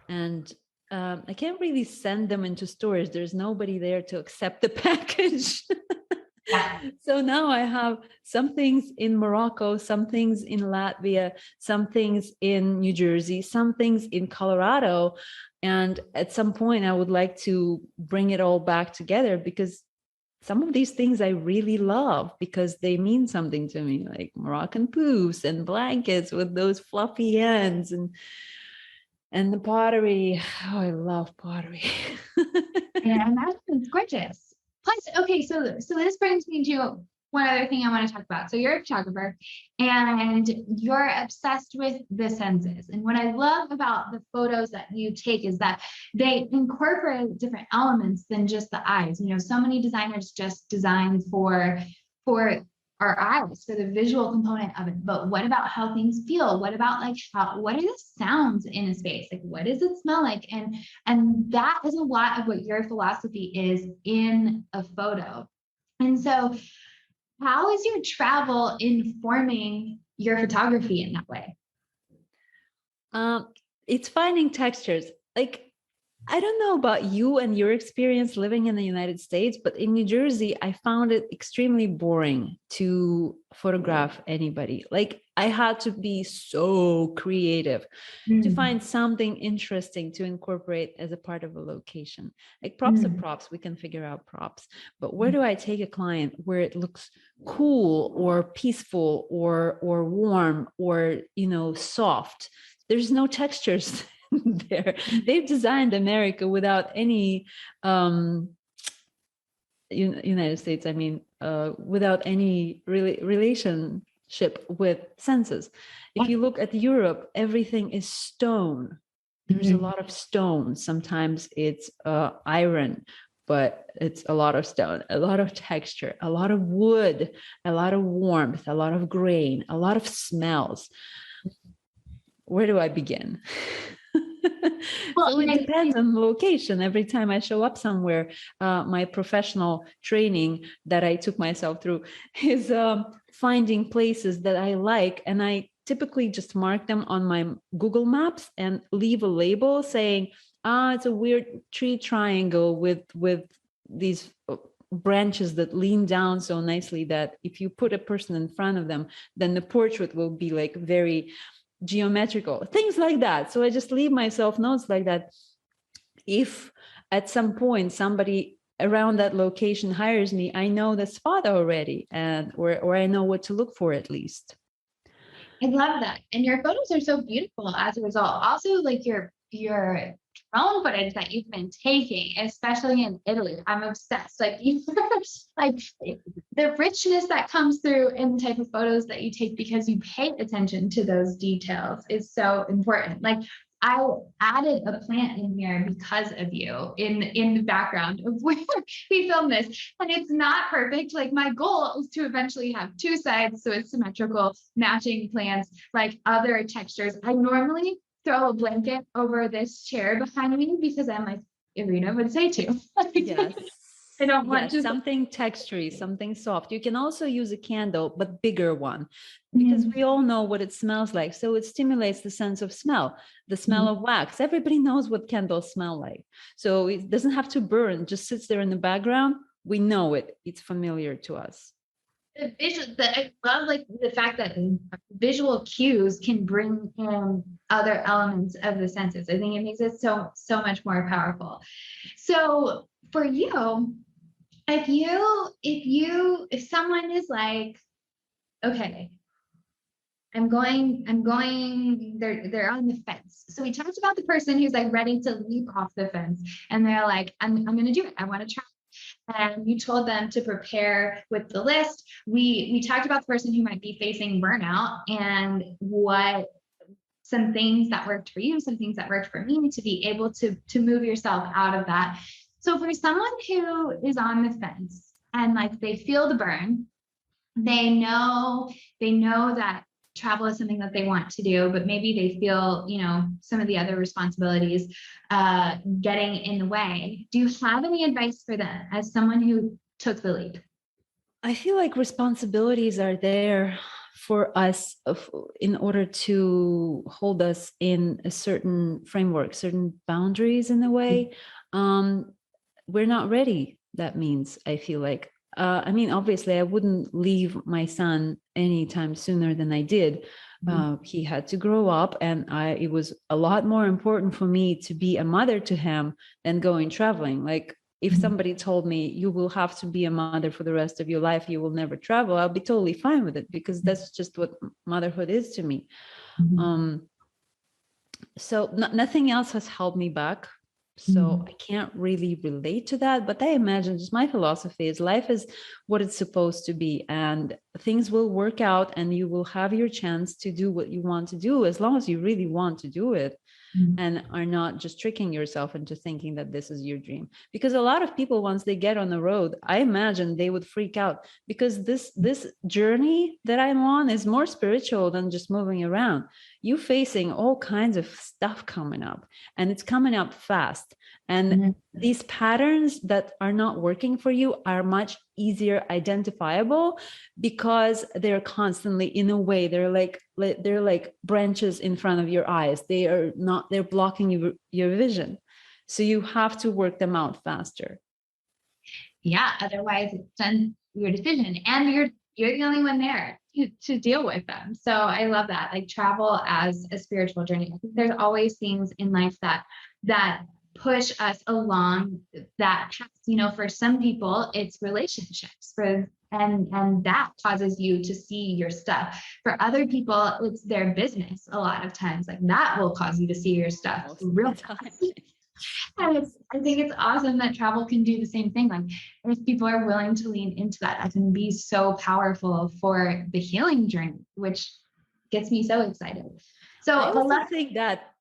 And I can't really send them into stores. There's nobody there to accept the package. So now I have some things in Morocco, some things in Latvia, some things in New Jersey, some things in Colorado. And at some point, I would like to bring it all back together because some of these things I really love because they mean something to me, like Moroccan poofs and blankets with those fluffy ends and the pottery. Oh, I love pottery. Yeah, it's gorgeous. Plus, okay, so this brings me to one other thing I want to talk about. So you're a photographer and you're obsessed with the senses. And what I love about the photos that you take is that they incorporate different elements than just the eyes. So many designers just design for our eyes, for the visual component of it. But what about how things feel? What about what are the sounds in a space? Like, what does it smell like? And that is a lot of what your philosophy is in a photo. And so how is your travel informing your photography in that way? It's finding textures. Like, I don't know about you and your experience living in the United States, but in New Jersey, I found it extremely boring to photograph anybody. Like, I had to be so creative to find something interesting to incorporate as a part of a location. Like, props are props. We can figure out props. But where do I take a client where it looks cool or peaceful or warm or, soft? There's no textures there. They've designed America without any United States, without any relationship with senses. If you look at Europe, everything is stone. There's a lot of stone. Sometimes it's iron, but it's a lot of stone, a lot of texture, a lot of wood, a lot of warmth, a lot of grain, a lot of smells. Where do I begin? Well, so it depends on the location. Every time I show up somewhere, my professional training that I took myself through is finding places that I like. And I typically just mark them on my Google Maps and leave a label saying, it's a weird tree triangle with these branches that lean down so nicely that if you put a person in front of them, then the portrait will be like very geometrical, things like that. So I just leave myself notes like that. If at some point somebody around that location hires me, I know the spot already, and or I know what to look for at least. I love that. And your photos are so beautiful as a result. Also, like your drone footage that you've been taking, especially in Italy, I'm obsessed. Like like the richness that comes through in the type of photos that you take because you pay attention to those details is so important. Like, I added a plant in here because of you in the background of where we filmed this. And it's not perfect. Like, my goal is to eventually have two sides so it's symmetrical, matching plants, like other textures. I normally throw a blanket over this chair behind me because I'm like, Irina would say to. Yes. I don't want to something textury, something soft. You can also use a candle, but bigger one, because we all know what it smells like. So it stimulates the sense of smell, the smell of wax. Everybody knows what candles smell like. So it doesn't have to burn, just sits there in the background. We know it. It's familiar to us. I love like the fact that visual cues can bring in other elements of the senses. I think it makes it so much more powerful. So for you, if someone is like, okay, they're on the fence. So we talked about the person who's like ready to leap off the fence and they're like, I'm gonna do it. I want to try. And you told them to prepare with the list. We talked about the person who might be facing burnout and what some things that worked for you, some things that worked for me to be able to move yourself out of that. So for someone who is on the fence and like they feel the burn, they know that travel is something that they want to do, but maybe they feel, some of the other responsibilities getting in the way. Do you have any advice for them as someone who took the leap? I feel like responsibilities are there for us in order to hold us in a certain framework, certain boundaries in a way. We're not ready. That means, I feel like, obviously I wouldn't leave my son anytime sooner than I did. He had to grow up, and it was a lot more important for me to be a mother to him than going traveling. Like, if somebody told me you will have to be a mother for the rest of your life, you will never travel, I'll be totally fine with it, because that's just what motherhood is to me. So nothing else has held me back. So I can't really relate to that, but I imagine, just my philosophy is, life is what it's supposed to be, and things will work out, and you will have your chance to do what you want to do, as long as you really want to do it. And are not just tricking yourself into thinking that this is your dream. Because a lot of people, once they get on the road, I imagine they would freak out, because this journey that I'm on is more spiritual than just moving around. You facing all kinds of stuff coming up, and it's coming up fast. And these patterns that are not working for you are much easier identifiable, because they're constantly, in a way, they're like branches in front of your eyes. They're blocking your vision. So you have to work them out faster. Yeah, otherwise it's done your decision, and you're the only one there to deal with them. So I love that, like travel as a spiritual journey. I think there's always things in life that push us along that path. For some people it's relationships, and that causes you to see your stuff. For other people, it's their business. A lot of times, like, that will cause you to see your stuff real time. And I think it's awesome that travel can do the same thing. Like, if people are willing to lean into that can be so powerful for the healing journey, which gets me so excited. So I also think that,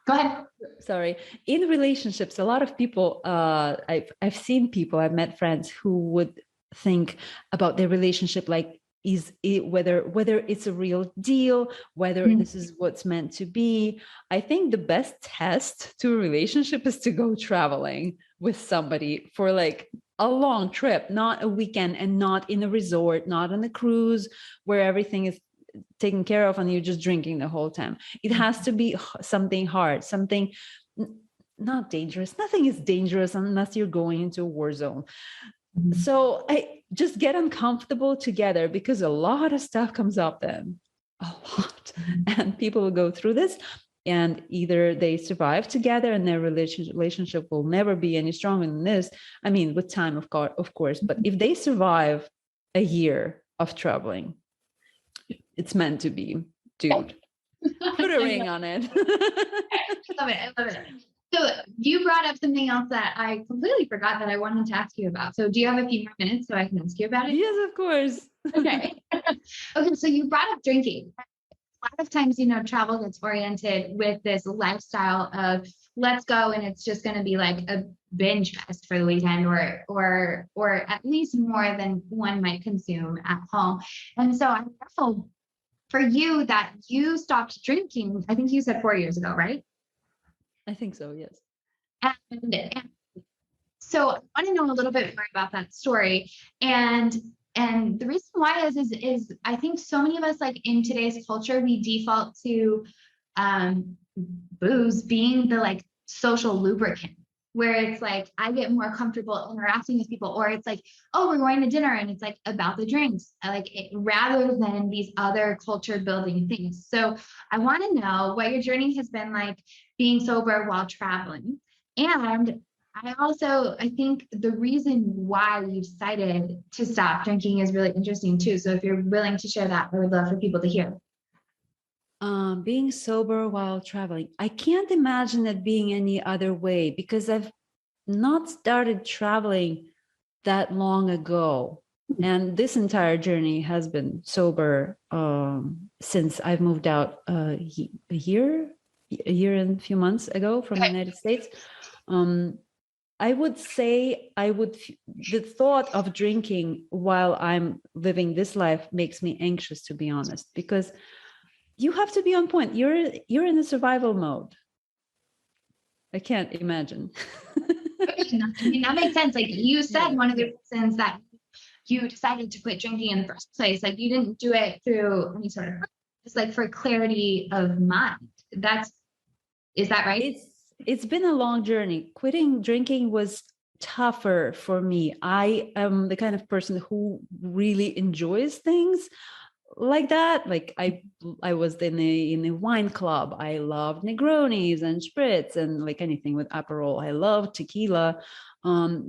go ahead. Sorry. In relationships, a lot of people, I've seen people, I've met friends who would think about their relationship like, is it whether it's a real deal, whether this is what's meant to be. I think the best test to a relationship is to go traveling with somebody for like a long trip, not a weekend, and not in a resort, not on a cruise where everything is taken care of and you're just drinking the whole time. It has to be something hard, something not dangerous. Nothing is dangerous unless you're going into a war zone. So I just get uncomfortable together, because a lot of stuff comes up then, a lot, and people will go through this, and either they survive together and their relationship will never be any stronger than this. I mean, with time, of course, but if they survive a year of traveling, it's meant to be, dude. Put a ring on it. I love it. So you brought up something else that I completely forgot that I wanted to ask you about. So do you have a few more minutes so I can ask you about it? Yes, of course. Okay. Okay. So you brought up drinking. A lot of times, travel gets oriented with this lifestyle of let's go, and it's just going to be like a binge fest for the weekend, or at least more than one might consume at home. And so I know for you that you stopped drinking, I think you said 4 years ago, right? I think so, yes. And so I want to know a little bit more about that story. And the reason why is I think so many of us, like in today's culture, we default to booze being the like social lubricant where it's like I get more comfortable interacting with people, or it's like, oh, we're going to dinner and it's like about the drinks, like it, rather than these other culture building things. So I want to know what your journey has been like being sober while traveling. And I think the reason why you decided to stop drinking is really interesting too. So if you're willing to share that, I would love for people to hear. Being sober while traveling, I can't imagine it being any other way because I've not started traveling that long ago. And this entire journey has been sober since I've moved out a year and a few months ago from the United States. I would say the thought of drinking while I'm living this life makes me anxious, to be honest, because you have to be on point. You're in a survival mode. I can't imagine. I mean, that makes sense. Like you said, one of the reasons that you decided to quit drinking in the first place, like you didn't do it through any sort of, just like for clarity of mind. Is that right? It's been a long journey. Quitting drinking was tougher for me. I am the kind of person who really enjoys things like that. Like I was in a wine club. I loved Negronis and spritz and like anything with Aperol. I love tequila.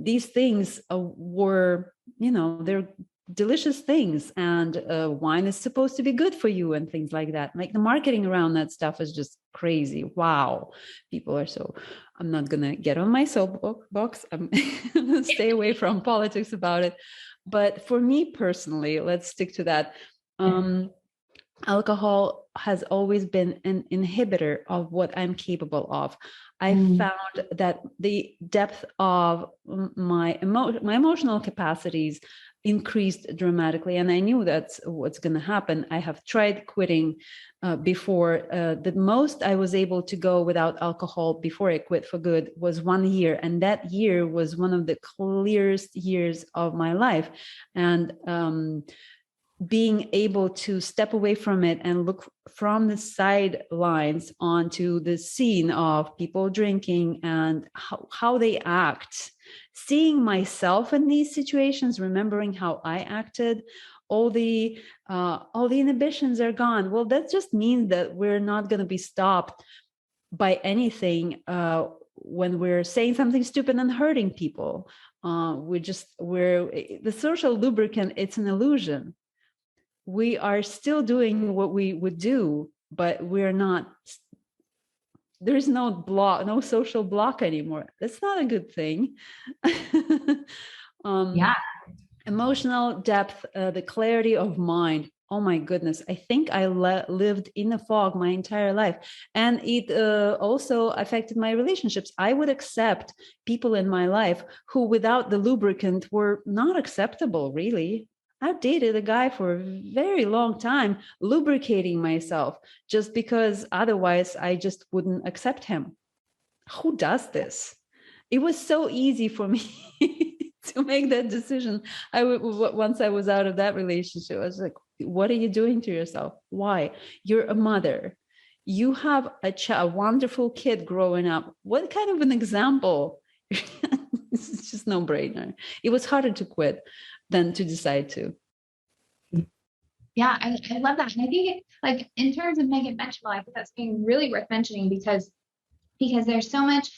These things were, they're delicious things, and wine is supposed to be good for you and things like that. Like the marketing around that stuff is just crazy. Wow, people are so. I'm not gonna get on my soapbox. I'm gonna stay away from politics about it. But for me personally, let's stick to that. Alcohol has always been an inhibitor of what I'm capable of. I found that the depth of my emotional capacities increased dramatically, and I knew that's what's going to happen. I have tried quitting before. The most I was able to go without alcohol before I quit for good was 1 year, and that year was one of the clearest years of my life. And being able to step away from it and look from the sidelines onto the scene of people drinking and how they act, seeing myself in these situations, remembering how I acted, all the inhibitions are gone. Well, that just means that we're not going to be stopped by anything when we're saying something stupid and hurting people. We're the social lubricant. It's an illusion. We are still doing what we would do, but we're not. There's no social block anymore. That's not a good thing. Emotional depth, the clarity of mind. Oh my goodness. I think I lived in a fog my entire life. And it also affected my relationships. I would accept people in my life who without the lubricant were not acceptable, really. I've dated a guy for a very long time, lubricating myself just because otherwise I just wouldn't accept him. Who does this? It was so easy for me to make that decision. Once I was out of that relationship, I was like, what are you doing to yourself? Why? You're a mother. You have a wonderful kid growing up. What kind of an example? It's just no brainer. It was harder to quit than to decide to. Yeah, I love that. And I think like in terms of making it mentionable, I think that's being really worth mentioning because there's so much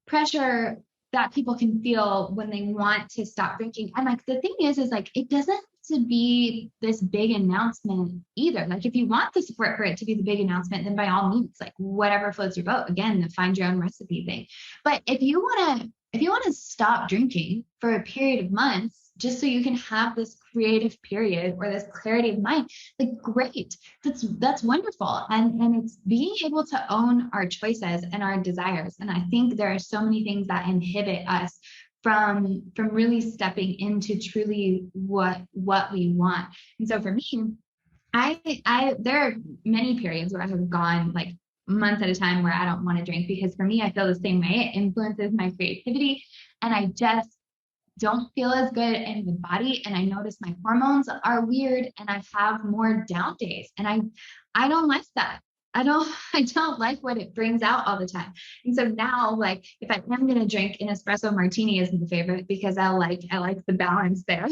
pressure that people can feel when they want to stop drinking. And like the thing is like it doesn't have to be this big announcement either. Like if you want the support for it to be the big announcement, then by all means, like whatever floats your boat. Again, the find your own recipe thing. But if you want to stop drinking for a period of months, just so you can have this creative period or this clarity of mind, like great, that's wonderful. And it's being able to own our choices and our desires. And I think there are so many things that inhibit us from really stepping into truly what we want. And so for me, I there are many periods where I have gone like months at a time where I don't want to drink, because for me, I feel the same way. It influences my creativity, and I just don't feel as good in the body. And I notice my hormones are weird and I have more down days. And I don't like that. I don't like what it brings out all the time. And so now, like, if I am going to drink an espresso martini is my favorite because I like the balance there.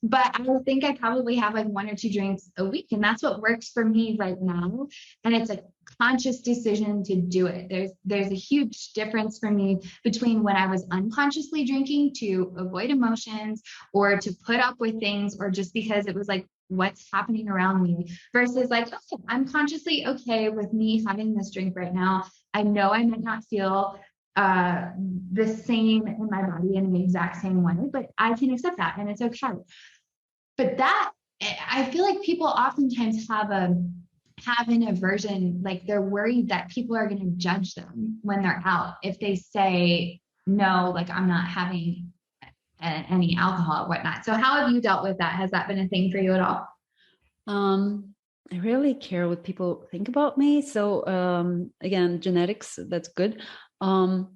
But I think I probably have like 1 or 2 drinks a week, and that's what works for me right now. And it's a conscious decision to do it. There's a huge difference for me between when I was unconsciously drinking to avoid emotions or to put up with things, or just because it was like what's happening around me, versus like, okay, I'm consciously okay with me having this drink right now. I know I might not feel the same in my body in the exact same way, but I can accept that and it's okay. But that, I feel like people oftentimes have an aversion, like they're worried that people are going to judge them when they're out if they say no, like I'm not having any alcohol or whatnot. So how have you dealt with that? Has that been a thing for you at all? I really care what people think about me. So again, genetics, that's good. I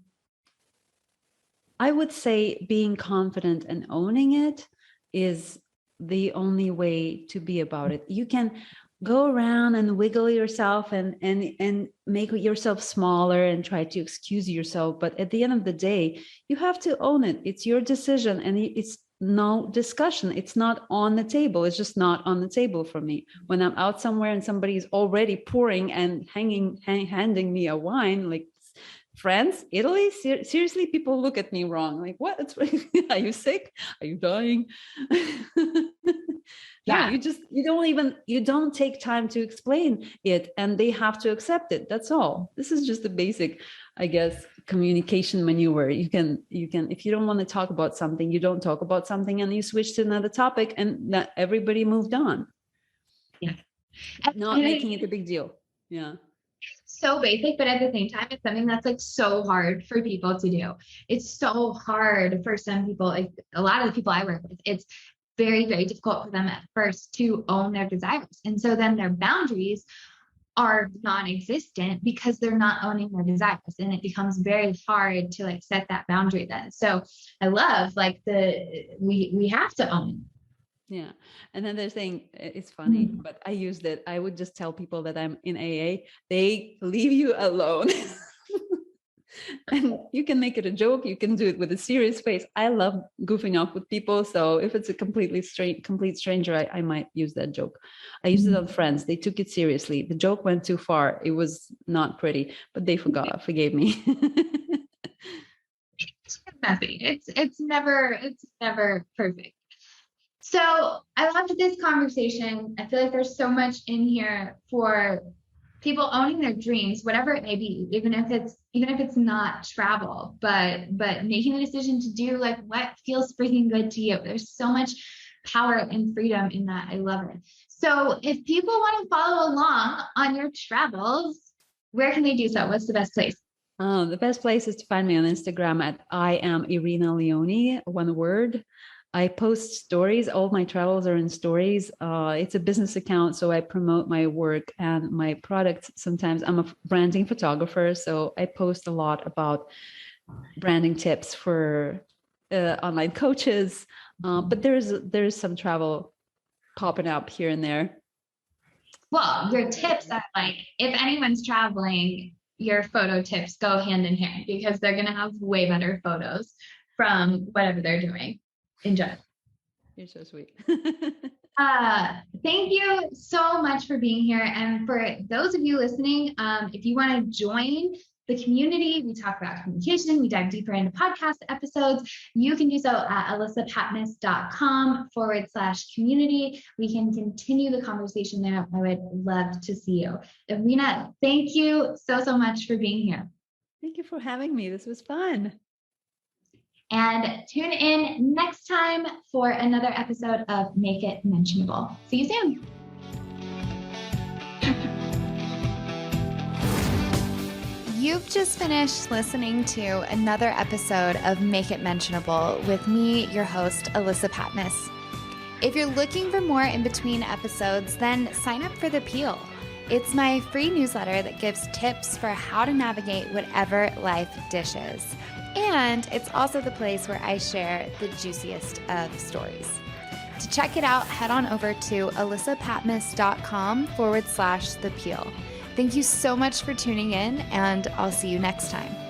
would say being confident and owning it is the only way to be about it. You can go around and wiggle yourself and make yourself smaller and try to excuse yourself, but at the end of the day you have to own it. It's your decision and it's no discussion. It's not on the table. It's just not on the table for me. When I'm out somewhere and somebody's already pouring and handing me a wine, like, France, Italy, seriously, people look at me wrong. Like, what? Are you sick? Are you dying? Yeah. No, you don't take time to explain it, and they have to accept it. That's all. This is just the basic, I guess, communication maneuver. You can, if you don't want to talk about something, you don't talk about something, and you switch to another topic, and that everybody moved on. Yeah. Not making it a big deal. Yeah. So basic, but at the same time, it's something that's like so hard for people to do. It's so hard for some people. Like a lot of the people I work with, it's very, very difficult for them at first to own their desires. And so then their boundaries are non-existent because they're not owning their desires. And it becomes very hard to like set that boundary then. So I love like we have to own. Yeah. And then they're saying, it's funny, but I used it. I would just tell people that I'm in AA. They leave you alone. And you can make it a joke. You can do it with a serious face. I love goofing off with people. So if it's a complete stranger, I might use that joke. I used it on friends. They took it seriously. The joke went too far. It was not pretty, but they forgave me. It's messy. It's never perfect. So I loved this conversation. I feel like there's so much in here for people owning their dreams, whatever it may be, even if it's not travel, but making the decision to do like what feels freaking good to you. There's so much power and freedom in that. I love it. So if people want to follow along on your travels, where can they do so? What's the best place? The best place is to find me on Instagram at I am Irina Leoni, one word. I post stories. All my travels are in stories. It's a business account, so I promote my work and my products. Sometimes I'm a branding photographer, so I post a lot about branding tips for online coaches. But there's some travel popping up here and there. Well, your tips are like, if anyone's traveling, your photo tips go hand in hand because they're going to have way better photos from whatever they're doing. Enjoy. You're so sweet. Thank you so much for being here. And for those of you listening, if you want to join the community, we talk about communication, we dive deeper into podcast episodes. You can do so at alyssapatmos.com/community. We can continue the conversation there. I would love to see you. Irina, thank you so much for being here. Thank you for having me. This was fun. And tune in next time for another episode of Make It Mentionable. See you soon. You've just finished listening to another episode of Make It Mentionable with me, your host, Alyssa Patmos. If you're looking for more in between episodes, then sign up for The Peel. It's my free newsletter that gives tips for how to navigate whatever life dishes. And it's also the place where I share the juiciest of stories. To check it out, head on over to alyssapatmos.com/thepeel. Thank you so much for tuning in, and I'll see you next time.